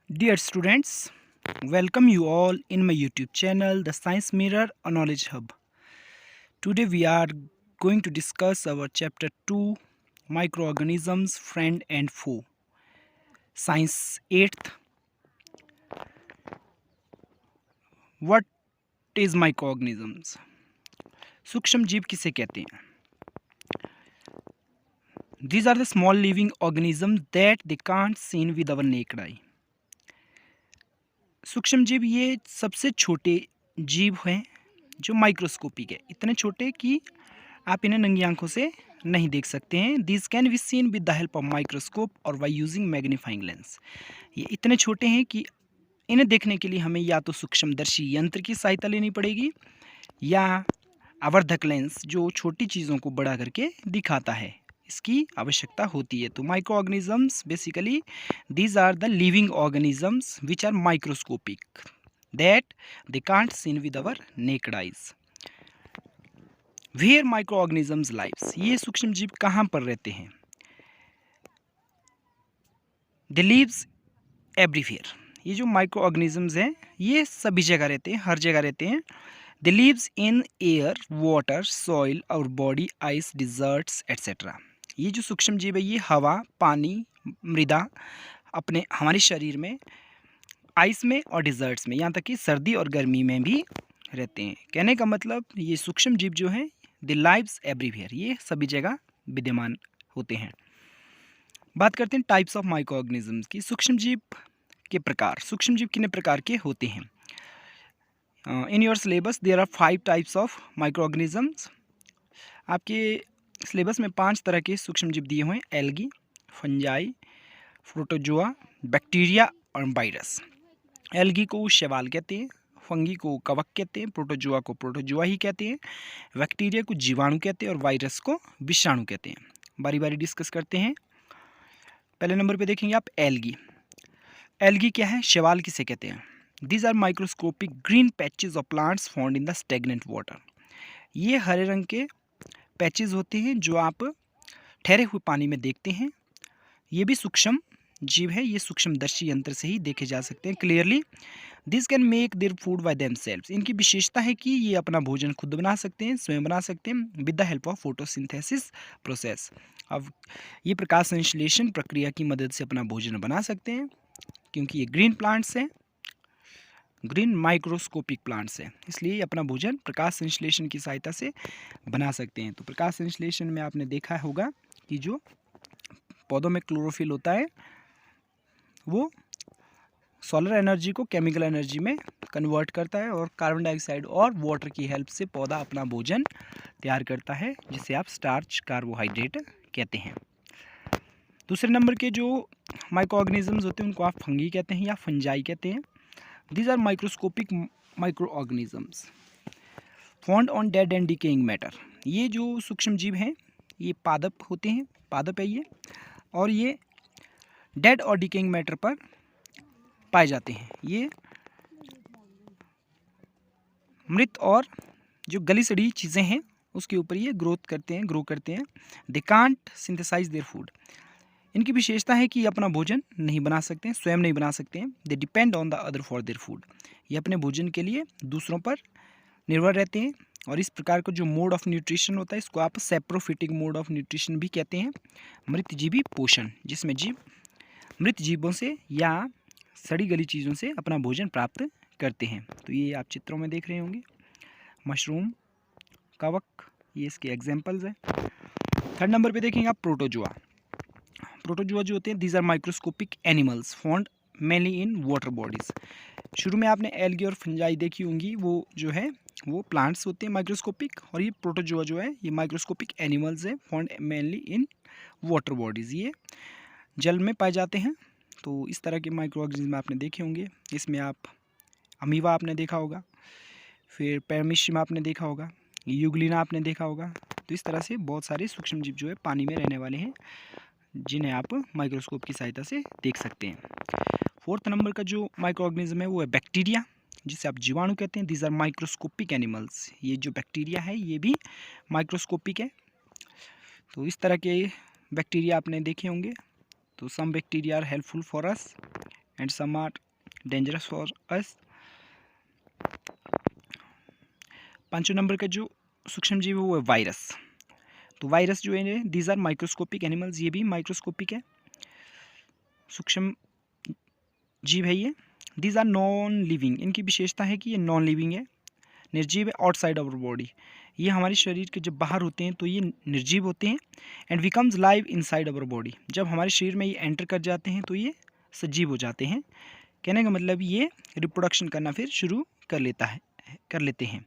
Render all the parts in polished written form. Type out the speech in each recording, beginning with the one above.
Dear students, welcome you all in my YouTube channel, The Science Mirror, a Knowledge Hub. Today we are going to discuss our chapter 2, Microorganisms, Friend and Foe. Science 8th. What is microorganisms? सूक्ष्म जीव किसे कहते हैं? These are the small living organisms that they can't seen with our naked eye. सूक्ष्म जीव ये सबसे छोटे जीव हैं जो माइक्रोस्कोपिक है, इतने छोटे कि आप इन्हें नंगी आंखों से नहीं देख सकते हैं. This can be seen with the help of microscope और बाय यूजिंग मैग्नीफाइंग लेंस. ये इतने छोटे हैं कि इन्हें देखने के लिए हमें या तो सूक्ष्मदर्शी यंत्र की सहायता लेनी पड़ेगी या आवर्धक लेंस जो छोटी चीज़ों को बड़ा करके दिखाता है, इसकी आवश्यकता होती है. तो micro organisms basically these are the living organisms which are microscopic that they can't seen with our naked eyes. Where micro organisms lives, ये सूक्ष्म जीव कहाँ पर रहते हैं? They lives everywhere. ये जो माइक्रो ऑर्गेनिजम्स हैं ये सभी जगह रहते हैं, हर जगह रहते हैं. They lives in air, water, soil, और बॉडी, आइस, डिजर्ट्स एट्सेट्रा. ये जो सूक्ष्म जीव है ये हवा, पानी, मृदा, अपने हमारे शरीर में, आइस में और डिजर्ट्स में, यहाँ तक कि सर्दी और गर्मी में भी रहते हैं. कहने का मतलब ये सूक्ष्म जीव जो हैं दे लाइव्स एवरीवेयर, ये सभी जगह विद्यमान होते हैं. बात करते हैं टाइप्स ऑफ माइक्रो ऑर्गेनिजम्स की. सूक्ष्म जीव के प्रकार. सूक्ष्म जीव कितने प्रकार के होते हैं? In your syllabus there are 5 types of micro organisms. आपके सिलेबस में 5 तरह के सूक्ष्म जीव दिए हुए हैं: एल्गी, फंजाई, प्रोटोजोआ, बैक्टीरिया और वायरस. एल्गी को शैवाल कहते हैं, फंगी को कवक कहते हैं, प्रोटोजोआ को प्रोटोजोआ ही कहते हैं, बैक्टीरिया को जीवाणु कहते हैं और वायरस को विषाणु कहते हैं. बारी बारी डिस्कस करते हैं. पहले नंबर पे देखेंगे आप एल्गी. एल्गी क्या है? शैवाल किसे कहते हैं? These are microscopic green patches of plants found in the stagnant water. ये हरे रंग के पैचेज होते हैं जो आप ठहरे हुए पानी में देखते हैं. ये भी सूक्ष्म जीव है, ये सूक्ष्मदर्शी यंत्र से ही देखे जा सकते हैं clearly. This can make their food by themselves. इनकी विशेषता है कि ये अपना भोजन खुद बना सकते हैं, स्वयं बना सकते हैं with the help of photosynthesis process. अब ये प्रकाश संश्लेषण प्रक्रिया की मदद से अपना भोजन बना सकते हैं क्योंकि ये ग्रीन प्लांट्स हैं, ग्रीन माइक्रोस्कोपिक प्लांट्स हैं, इसलिए ये अपना भोजन प्रकाश संश्लेषण की सहायता से बना सकते हैं. तो प्रकाश संश्लेषण में आपने देखा होगा कि जो पौधों में क्लोरोफिल होता है वो सोलर एनर्जी को केमिकल एनर्जी में कन्वर्ट करता है और कार्बन डाइऑक्साइड और वाटर की हेल्प से पौधा अपना भोजन तैयार करता है जिसे आप स्टार्च कार्बोहाइड्रेट कहते हैं. दूसरे नंबर के जो माइक्रो ऑर्गेनिजम्स होते हैं उनको आप फंगी कहते हैं या फंजाई कहते हैं. These are microscopic micro organisms found on dead and decaying matter. ये जो सूक्ष्म जीव हैं ये पादप होते हैं, पादप है ये, और ये डेड और डिकेइंग मैटर पर पाए जाते हैं. ये मृत और जो गली सड़ी चीज़ें हैं उसके ऊपर ये ग्रो करते हैं. They can't synthesize their food. इनकी विशेषता है कि ये अपना भोजन नहीं बना सकते हैं, स्वयं नहीं बना सकते हैं. They depend on the other for their food. ये अपने भोजन के लिए दूसरों पर निर्भर रहते हैं. और इस प्रकार का जो मोड ऑफ न्यूट्रिशन होता है इसको आप सेप्रोफिटिक मोड ऑफ न्यूट्रिशन भी कहते हैं. मृतजीवी पोषण, जिसमें जीव मृत जीवों से या सड़ी गली चीज़ों से अपना भोजन प्राप्त करते हैं. तो ये आप चित्रों में देख रहे होंगे, मशरूम, कवक, ये इसके एग्जाम्पल्स हैं. थर्ड नंबर पे देखेंगे आप प्रोटोजोआ. प्रोटोजोआ जो होते हैं these are microscopic animals found mainly in water bodies. शुरू में आपने एल्गी और फंजाई देखी होंगी, वो जो है वो प्लांट्स होते हैं माइक्रोस्कोपिक, और ये प्रोटोजोआ जो है ये माइक्रोस्कोपिक एनिमल्स हैं found mainly in water bodies. ये जल में पाए जाते हैं. तो इस तरह के माइक्रो ऑर्गेनिज्म आपने देखे होंगे. इसमें आप अमीबा आपने देखा होगा, फिर पैरामीशियम आपने देखा होगा, यूग्लिना आपने देखा होगा. तो इस तरह से बहुत सारे सूक्ष्म जीव जो है पानी में रहने वाले हैं जिन्हें आप माइक्रोस्कोप की सहायता से देख सकते हैं. फोर्थ नंबर का जो माइक्रो ऑर्गेनिज्म है वो है बैक्टीरिया, जिसे आप जीवाणु कहते हैं. These are microscopic animals. ये जो बैक्टीरिया है ये भी माइक्रोस्कोपिक है. तो इस तरह के बैक्टीरिया आपने देखे होंगे. तो some bacteria are helpful for us and some are dangerous for us. 5 number का जो सूक्ष्म जीव है वो है वायरस। तो वायरस जो है दीज आर माइक्रोस्कोपिक एनिमल्स, ये भी माइक्रोस्कोपिक है, सूक्ष्म जीव है ये। दीज आर नॉन लिविंग, इनकी विशेषता है कि ये नॉन लिविंग है, निर्जीव है, आउटसाइड आवर बॉडी। ये हमारे शरीर के जब बाहर होते हैं तो ये निर्जीव होते हैं। And becomes live inside our body, जब हमारे शरीर में ये एंटर कर जाते हैं तो ये सजीव हो जाते हैं। कहने का मतलब ये रिप्रोडक्शन करना फिर शुरू कर लेते हैं।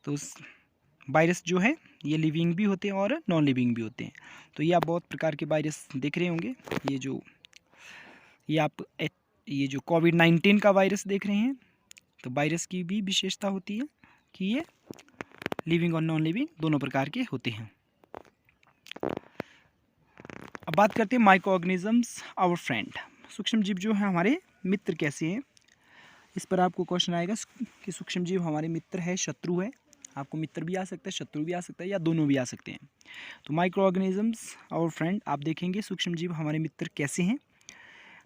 तो वायरस जो है ये लिविंग भी होते हैं और नॉन लिविंग भी होते हैं। तो ये आप बहुत प्रकार के वायरस देख रहे होंगे। ये जो कोविड-19 का वायरस देख रहे हैं, तो वायरस की भी विशेषता होती है कि ये लिविंग और नॉन लिविंग दोनों प्रकार के होते हैं। अब बात करते हैं माइक्रो ऑर्गेनिजम्स आवर फ्रेंड, सूक्ष्म जीव जो है हमारे मित्र कैसे हैं। इस पर आपको क्वेश्चन आएगा कि सूक्ष्म जीव हमारे मित्र है, शत्रु है। आपको मित्र भी आ सकता है, शत्रु भी आ सकता है, या दोनों भी आ सकते हैं। तो माइक्रो ऑर्गेनिजम्स आवर फ्रेंड, आप देखेंगे सूक्ष्म जीव हमारे मित्र कैसे हैं।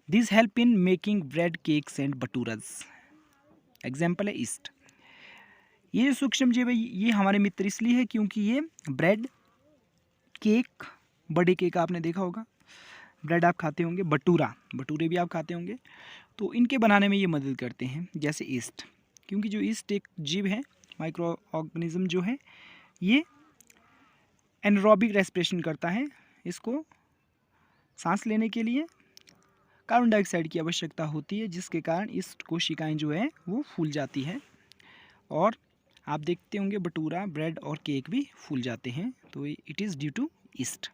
This help in making bread, cakes and bhaturas. Example है ईस्ट। ये सूक्ष्म जीव है ये हमारे मित्र इसलिए है क्योंकि ये ब्रेड, केक, बड़े केक आपने देखा होगा, ब्रेड आप खाते होंगे, भटूरे भी आप खाते होंगे, तो इनके बनाने में ये मदद करते हैं। जैसे ईस्ट, क्योंकि जो ईस्ट एक जीव है, माइक्रो ऑर्गेनिज्म जो है, ये एनरोबिक रेस्पिरेशन करता है। इसको सांस लेने के लिए कार्बन डाइऑक्साइड की आवश्यकता होती है, जिसके कारण ईस्ट कोशिकाएं जो है वो फूल जाती है। और आप देखते होंगे भटूरा, ब्रेड और केक भी फूल जाते हैं, तो it is due to yeast.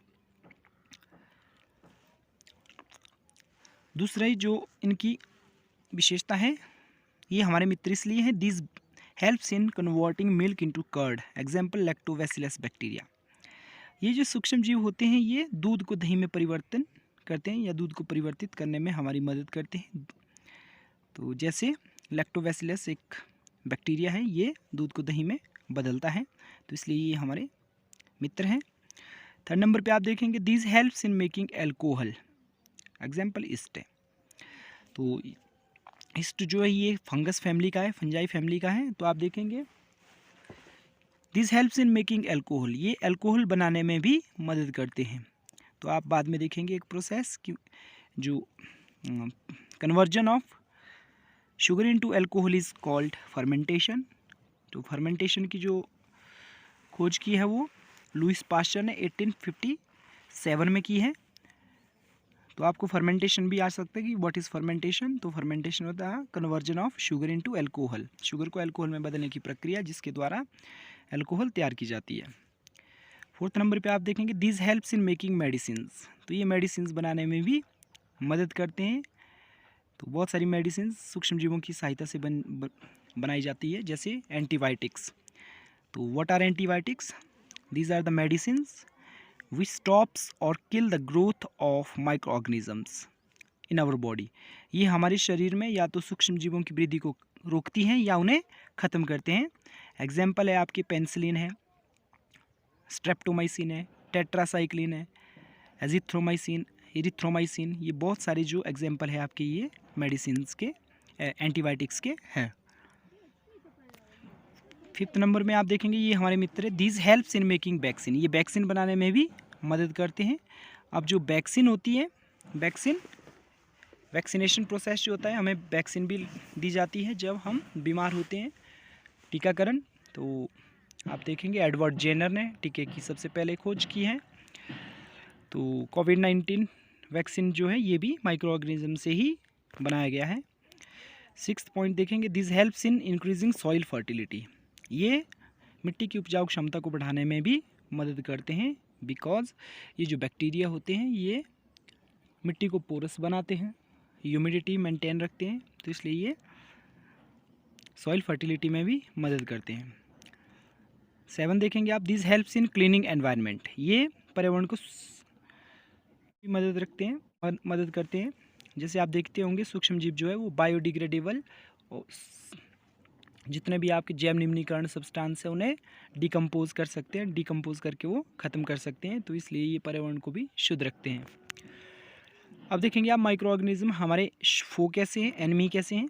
दूसरा ही जो इनकी विशेषता है, ये हमारे मित्र इसलिए है, this helps in converting milk into curd. Example lactobacillus bacteria. ये जो सूक्ष्म जीव होते हैं ये दूध को दही में परिवर्तन करते हैं या दूध को परिवर्तित करने में हमारी मदद करते हैं। तो जैसे लैक्टोबैसिलस एक बैक्टीरिया है, ये दूध को दही में बदलता है, तो इसलिए ये हमारे मित्र हैं। 3rd नंबर पे आप देखेंगे this helps in making alcohol. Example east है। तो ईस्ट जो है ये फंगस फैमिली का है, फंजाई फैमिली का है। तो आप देखेंगे this helps in making alcohol, ये एल्कोहल बनाने में भी मदद करते हैं। तो आप बाद में देखेंगे एक प्रोसेस की जो conversion of sugar into alcohol is called fermentation. तो फर्मेंटेशन की जो खोज की है वो लुइस पास्चर ने 1857 में की है। तो आपको फर्मेंटेशन भी आ सकता है कि व्हाट इज़ फर्मेंटेशन। तो फर्मेंटेशन होता है conversion of sugar into alcohol, sugar को एल्कोहल में बदलने की प्रक्रिया जिसके द्वारा एल्कोहल तैयार की जाती है। 4th नंबर पे आप देखेंगे this helps in making medicines. तो ये मेडिसिन्स बनाने में भी मदद करते हैं। तो बहुत सारी मेडिसिन्स सूक्ष्म जीवों की सहायता से बनाई जाती है, जैसे एंटीबायोटिक्स। तो what are antibiotics? These are the medicines which stops और kill the growth of micro organisms in our body. ये हमारे शरीर में या तो सूक्ष्म जीवों की वृद्धि को रोकती हैं या उन्हें ख़त्म करते हैं। एग्जाम्पल है आपके पेनिसिलिन है, स्ट्रेप्टोमाइसिन है, टेट्रासाइक्लिन है, एजिथ्रोमाइसिन, एरिथ्रोमाइसिन, ये बहुत सारे जो एग्जाम्पल है आपके ये मेडिसिन्स के एंटीबायोटिक्स के हैं। 5th नंबर में आप देखेंगे ये हमारे मित्र है these helps in making vaccine. ये वैक्सीन बनाने में भी मदद करते हैं। अब जो वैक्सीन होती है, वैक्सीनेशन प्रोसेस जो होता है, हमें वैक्सीन भी दी जाती है जब हम बीमार होते हैं, टीकाकरण। तो आप देखेंगे एडवर्ड जेनर ने टीके की सबसे पहले खोज की है। तो कोविड-19 वैक्सीन जो है ये भी माइक्रो ऑर्गेनिज्म से ही बनाया गया है। 6th पॉइंट देखेंगे this helps in increasing soil fertility. ये मिट्टी की उपजाऊ क्षमता को बढ़ाने में भी मदद करते हैं, बिकॉज ये जो बैक्टीरिया होते हैं ये मिट्टी को पोरस बनाते हैं, ह्यूमिडिटी मेंटेन रखते हैं, तो इसलिए ये सॉइल फर्टिलिटी में भी मदद करते हैं। 7 देखेंगे आप this helps in cleaning environment. ये पर्यावरण को मदद करते हैं। जैसे आप देखते होंगे सूक्ष्म जीव जो है वो बायोडिग्रेडेबल, जितने भी आपके जैव निम्नीकरण सब्सटेंस है उन्हें डिकम्पोज कर सकते हैं, डिकम्पोज करके वो ख़त्म कर सकते हैं, तो इसलिए ये पर्यावरण को भी शुद्ध रखते हैं। अब देखेंगे आप माइक्रो ऑर्गेनिज्म हमारे फो कैसे हैं, एनिमी कैसे हैं।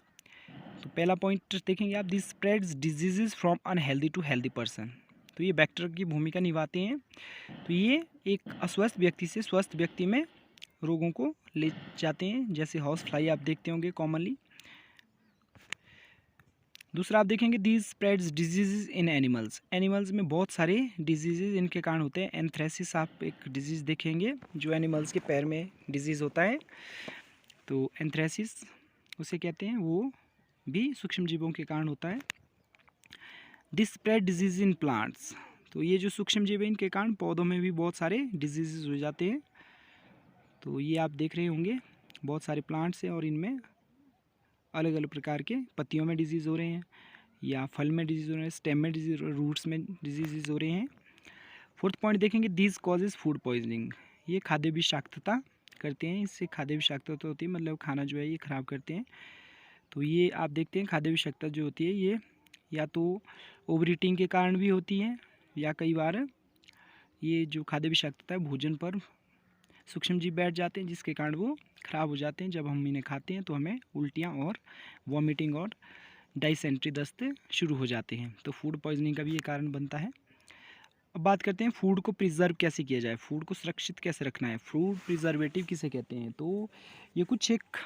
तो पहला पॉइंट देखेंगे आप, this spreads diseases from unhealthy to healthy person. तो ये बैक्टर की भूमिका निभाते हैं। तो ये एक अस्वस्थ व्यक्ति से स्वस्थ व्यक्ति में रोगों को ले जाते हैं, जैसे हाउस फ्लाई आप देखते होंगे कॉमनली। दूसरा आप देखेंगे, these spreads disease in animals. Animals में बहुत सारे डिजीज़ इनके कारण होते हैं। एंथ्रेसिस आप एक डिजीज़ देखेंगे जो एनिमल्स के पैर में डिजीज़ होता है, तो एंथ्रेसिस उसे कहते हैं, वो भी सूक्ष्म जीवों के कारण होता है। This spread disease in plants. तो ये जो सूक्ष्म जीव है इनके कारण पौधों में भी बहुत सारे डिजीज़ हो जाते हैं। तो ये आप देख रहे होंगे बहुत सारे प्लांट्स हैं और इनमें अलग अलग प्रकार के पत्तियों में डिजीज़ हो रहे हैं, या फल में डिजीज़ हो रहे हैं, स्टेम में डिजीज़, रूट्स में डिजीज़ हो रहे हैं। फोर्थ पॉइंट देखेंगे, दीज कॉजेज फूड पॉइजनिंग। ये खाद्य विषाक्तता करते हैं, इससे खाद्य विषाक्तता होती है, मतलब खाना जो है ये ख़राब करते हैं। तो ये आप देखते हैं खाद्य विषाक्तता जो होती है ये या तो ओवर ईटिंग के कारण भी होती है, या कई बार ये जो खाद्य विषाक्तता है भोजन पर सूक्ष्म जीव बैठ जाते हैं, जिसके कारण वो ख़राब हो जाते हैं। जब हम इन्हें खाते हैं तो हमें उल्टियाँ और वॉमिटिंग और डाइसेंट्री दस्त शुरू हो जाते हैं। तो फूड पॉइजनिंग का भी ये कारण बनता है। अब बात करते हैं फूड को प्रिजर्व कैसे किया जाए, फूड को सुरक्षित कैसे रखना है। फूड प्रिजर्वेटिव किसे कहते हैं, तो ये कुछ एक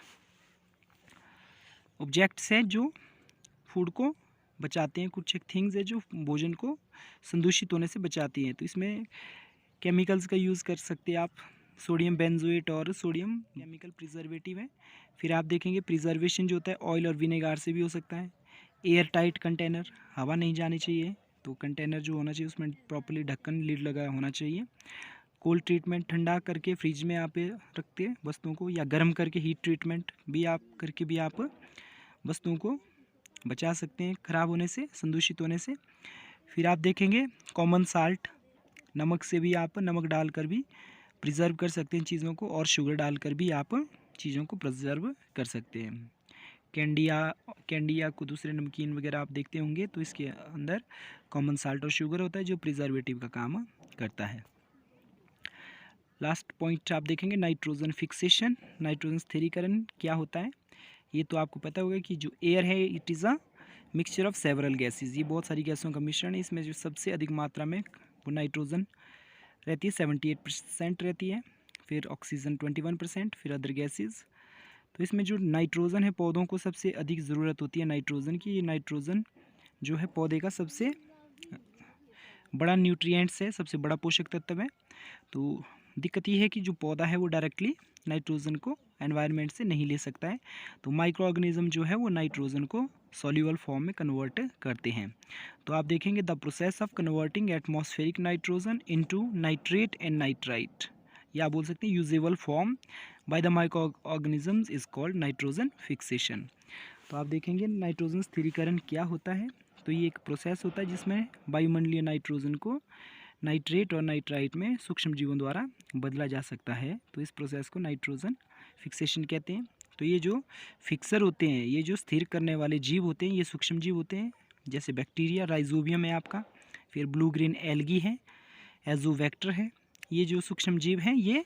ऑब्जेक्ट्स हैं जो फूड को बचाते हैं, कुछ एक थिंग्स है जो भोजन को संदूषित होने से बचाती हैं। तो इसमें केमिकल्स का यूज़ कर सकते हैं आप, सोडियम बेंजोएट और सोडियम केमिकल प्रिजर्वेटिव है। फिर आप देखेंगे प्रिजर्वेशन जो होता है ऑयल और विनेगार से भी हो सकता है। एयर टाइट कंटेनर, हवा नहीं जानी चाहिए, तो कंटेनर जो होना चाहिए उसमें प्रॉपर्ली ढक्कन लीड लगा होना चाहिए। कोल्ड ट्रीटमेंट, ठंडा करके फ्रिज में आप रखते हैं वस्तुओं को, या गर्म करके हीट ट्रीटमेंट भी आप करके भी आप वस्तुओं को बचा सकते हैं ख़राब होने से, संदूषित होने से। फिर आप देखेंगे कॉमन साल्ट, नमक से भी आप नमक डालकर भी प्रिजर्व कर सकते हैं चीज़ों को, और शुगर डालकर भी आप चीज़ों को प्रिजर्व कर सकते हैं। कैंडी या को दूसरे नमकीन वगैरह आप देखते होंगे, तो इसके अंदर कॉमन साल्ट और शुगर होता है जो प्रिजर्वेटिव का काम करता है। लास्ट पॉइंट आप देखेंगे नाइट्रोजन फिक्सेशन। नाइट्रोजन स्थिरीकरण क्या होता है, ये तो आपको पता होगा कि जो एयर है it is a mixture of several gases. ये बहुत सारी गैसों का मिश्रण है, इसमें जो सबसे अधिक मात्रा में वो नाइट्रोजन रहती है, 78% रहती है। फिर ऑक्सीजन 21%, फिर अदर गैसेज। तो इसमें जो नाइट्रोजन है पौधों को सबसे अधिक ज़रूरत होती है नाइट्रोजन की। ये नाइट्रोजन जो है पौधे का सबसे बड़ा न्यूट्रिएंट्स है, सबसे बड़ा पोषक तत्व है। तो दिक्कत ये है कि जो पौधा है वो डायरेक्टली नाइट्रोजन को एनवायरनमेंट से नहीं ले सकता है। तो माइक्रो ऑर्गेनिज्म जो है वो नाइट्रोजन को सॉल्यूबल फॉर्म में कन्वर्ट करते हैं। तो आप देखेंगे the process of converting atmospheric nitrogen into nitrate and nitrite, या आप बोल सकते हैं usable form by the micro organisms is called nitrogen fixation. तो आप देखेंगे नाइट्रोजन स्थिरीकरण क्या होता है। तो ये एक प्रोसेस होता है जिसमें वायुमंडलीय नाइट्रोजन को नाइट्रेट और नाइट्राइट में सूक्ष्म जीवों द्वारा बदला जा सकता है। तो इस प्रोसेस को नाइट्रोजन फिक्सेशन कहते हैं। तो ये जो फिक्सर होते हैं, ये जो स्थिर करने वाले जीव होते हैं, ये सूक्ष्म जीव होते हैं, जैसे बैक्टीरिया, राइजोबियम है आपका, फिर ब्लू ग्रीन एल्गी है, एजोवेक्टर है। ये जो सूक्ष्म जीव हैं ये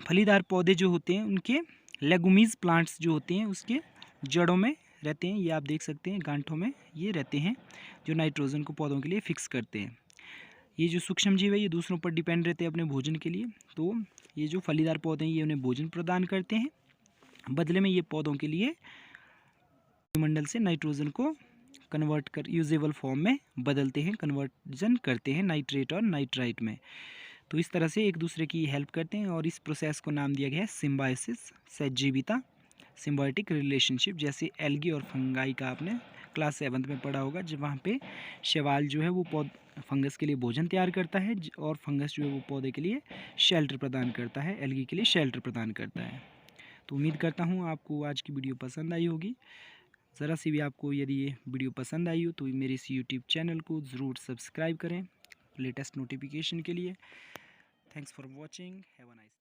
फलीदार पौधे जो होते हैं उनके लेगुमीज प्लांट्स जो होते हैं उसके जड़ों में रहते हैं। ये आप देख सकते हैं गांठों में ये रहते हैं जो नाइट्रोजन को पौधों के लिए फिक्स करते हैं। ये जो सूक्ष्म जीव है ये दूसरों पर डिपेंड रहते हैं अपने भोजन के लिए। तो ये जो फलीदार पौधे हैं ये उन्हें भोजन प्रदान करते हैं, बदले में ये पौधों के लिए वायुमंडल से नाइट्रोजन को कन्वर्ट कर यूजेबल फॉर्म में बदलते हैं, कन्वर्जन करते हैं नाइट्रेट और नाइट्राइट में। तो इस तरह से एक दूसरे की हेल्प करते हैं, और इस प्रोसेस को नाम दिया गया है सिम्बायोसिस, सहजीविता, सिम्बायोटिक रिलेशनशिप। जैसे एल्गी और फंगाई का आपने क्लास 7 में पढ़ा होगा, जब वहाँ पे शैवाल जो है वो फंगस के लिए भोजन तैयार करता है, और फंगस जो है वो पौधे के लिए शेल्टर प्रदान करता है, एल्गी के लिए शेल्टर प्रदान करता है। तो उम्मीद करता हूँ आपको आज की वीडियो पसंद आई होगी। ज़रा सी भी आपको यदि ये वीडियो पसंद आई हो तो मेरे इस यूट्यूब चैनल को ज़रूर सब्सक्राइब करें लेटेस्ट नोटिफिकेशन के लिए। Thanks for watching, have a nice